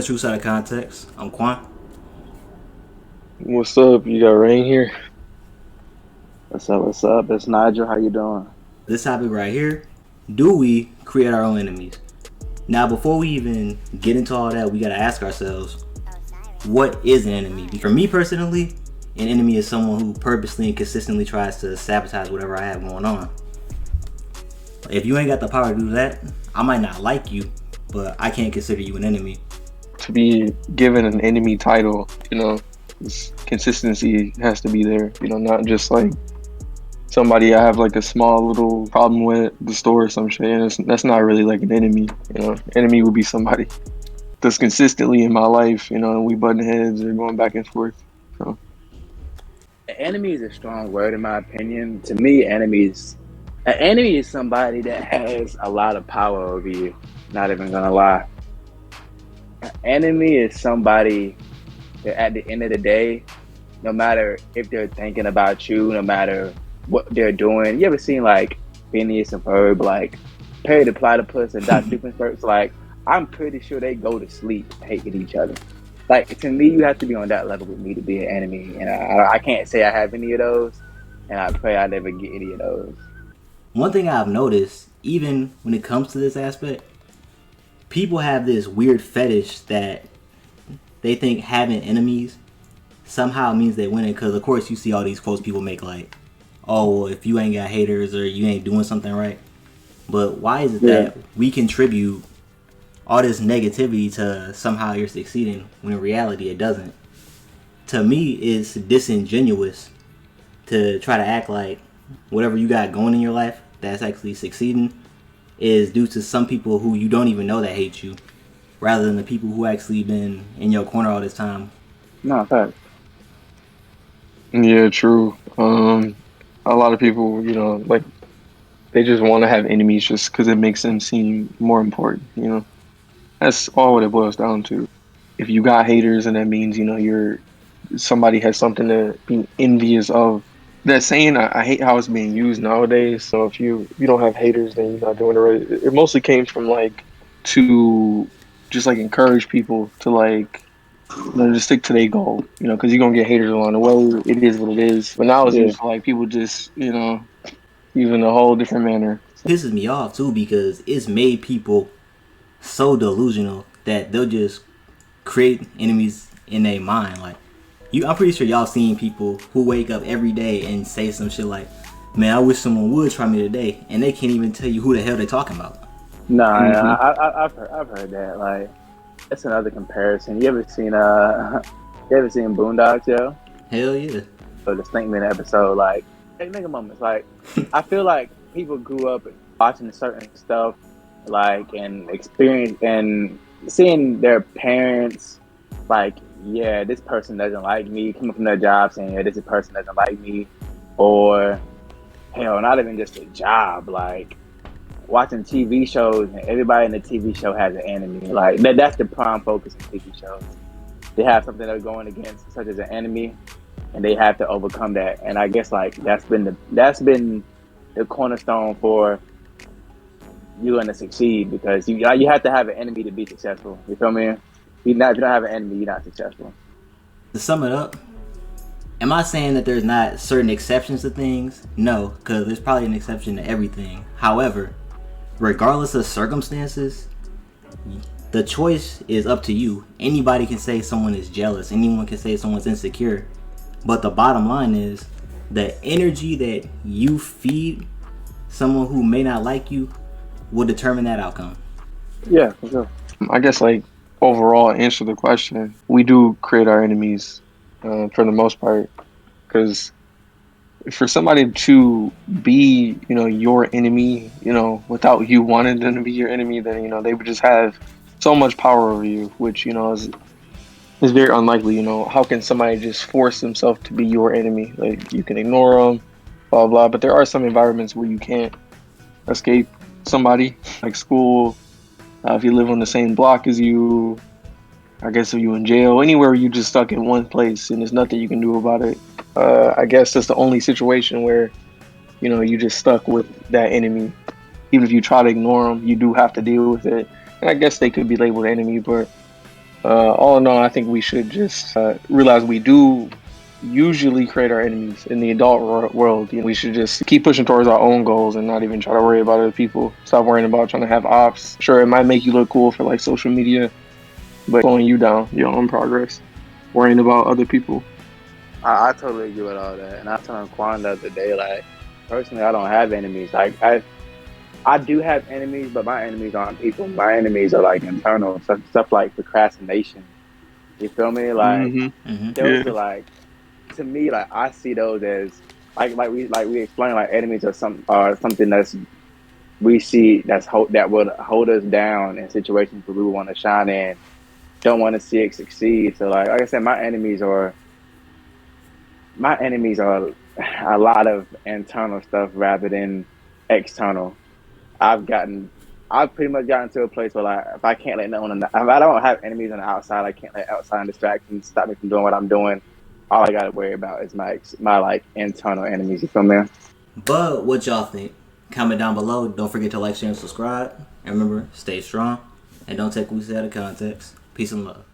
Truths Out of Context. I'm Quan. What's up? You got Rain here? What's up? What's up? It's Nigel. How you doing? This topic right here, do we create our own enemies? Now, before we even get into all that, we gotta ask ourselves, what is an enemy? For me personally, an enemy is someone who purposely and consistently tries to sabotage whatever I have going on. If you ain't got the power to do that, I might not like you, but I can't consider you an enemy. To be given an enemy title, consistency has to be there. Not just like somebody I have like a small little problem with at the store or some shit. And that's not really like an enemy. Enemy would be somebody that's consistently in my life. And we button heads or going back and forth. So. Enemy is a strong word in my opinion. To me, an enemy is somebody that has a lot of power over you. Not even gonna lie. An enemy is somebody that at the end of the day, no matter if they're thinking about you, no matter what they're doing. You ever seen like Phineas and Ferb, like Perry the Platypus and Doc Doofenshmirtz? Like, I'm pretty sure they go to sleep hating each other. Like, to me, you have to be on that level with me to be an enemy, and I can't say I have any of those, and I pray I never get any of those. One thing I've noticed, even when it comes to this aspect, people have this weird fetish that they think having enemies somehow means they win it. Because of course you see all these quotes people make like, oh, well, if you ain't got haters or you ain't doing something right. But why is it that we contribute all this negativity to somehow you're succeeding when in reality it doesn't? To me, it's disingenuous to try to act like whatever you got going in your life that's actually succeeding is due to some people who you don't even know that hate you, rather than the people who actually been in your corner all this time. No, fact. Yeah, true. A lot of people, like they just want to have enemies just because it makes them seem more important. That's all what it boils down to. If you got haters, and that means you're somebody has something to be envious of. That saying, I hate how it's being used nowadays. So if you don't have haters, then you're not doing it right. It mostly came from like to just like encourage people to like just stick to their goal. Because you're gonna get haters along the way. It is what it is. But now it's just like people just using a whole different manner. Pisses me off too because it's made people so delusional that they'll just create enemies in their mind. Like I'm pretty sure y'all seen people who wake up every day and say some shit like, "Man, I wish someone would try me today," and they can't even tell you who the hell they're talking about. Nah, I've heard that. Like, that's another comparison. You ever seen Boondocks, yo? Hell yeah. So the Stinkman episode, like, hey, nigga moments. Like, I feel like people grew up watching certain stuff, like, and experience and seeing their parents, like, yeah, this person doesn't like me, coming from their job saying, yeah, this person doesn't like me, or hell, not even just a job, like watching TV shows and everybody in the TV show has an enemy. Like that's the prime focus of TV shows. They have something they're going against, such as an enemy, and they have to overcome that. And I guess like that's been the cornerstone for you going to succeed, because you have to have an enemy to be successful. You feel me? If you don't have an enemy, you're not successful. To sum it up, am I saying that there's not certain exceptions to things? No, because there's probably an exception to everything. However, regardless of circumstances, the choice is up to you. Anybody can say someone is jealous. Anyone can say someone's insecure. But the bottom line is the energy that you feed someone who may not like you will determine that outcome. Yeah, for sure. I guess like overall answer the question, we do create our enemies for the most part, because for somebody to be your enemy without you wanting them to be your enemy, then they would just have so much power over you, which is very unlikely. How can somebody just force themselves to be your enemy? Like, you can ignore them, blah blah, but there are some environments where you can't escape somebody, like school. If you live on the same block as you, I guess if you in jail, anywhere you just stuck in one place and there's nothing you can do about it. I guess that's the only situation where you just stuck with that enemy. Even if you try to ignore them, you do have to deal with it. And I guess they could be labeled enemy, but All in all, I think we should just realize we do usually create our enemies in the adult world. We should just keep pushing towards our own goals and not even try to worry about other people. Stop worrying about trying to have ops. Sure, it might make you look cool for like social media, but slowing you down your own progress. Worrying about other people. I totally agree with all that. And I told Quan the other day, like, personally, I don't have enemies. Like, I do have enemies, but my enemies aren't people. My enemies are like internal stuff like procrastination. You feel me? Like, those Yeah. are like, to me, like I see those as like we explained, like enemies are something that's we see that would hold us down in situations where we want to shine in, don't want to see it succeed. So like I said, my enemies are a lot of internal stuff rather than external. I've gotten, I've pretty much gotten to a place where like if I can't let no one, if I don't have enemies on the outside, I can't let outside distractions stop me from doing what I'm doing. All I gotta worry about is my like internal enemies. You feel me? But what y'all think? Comment down below. Don't forget to like, share, and subscribe. And remember, stay strong and don't take what we say out of context. Peace and love.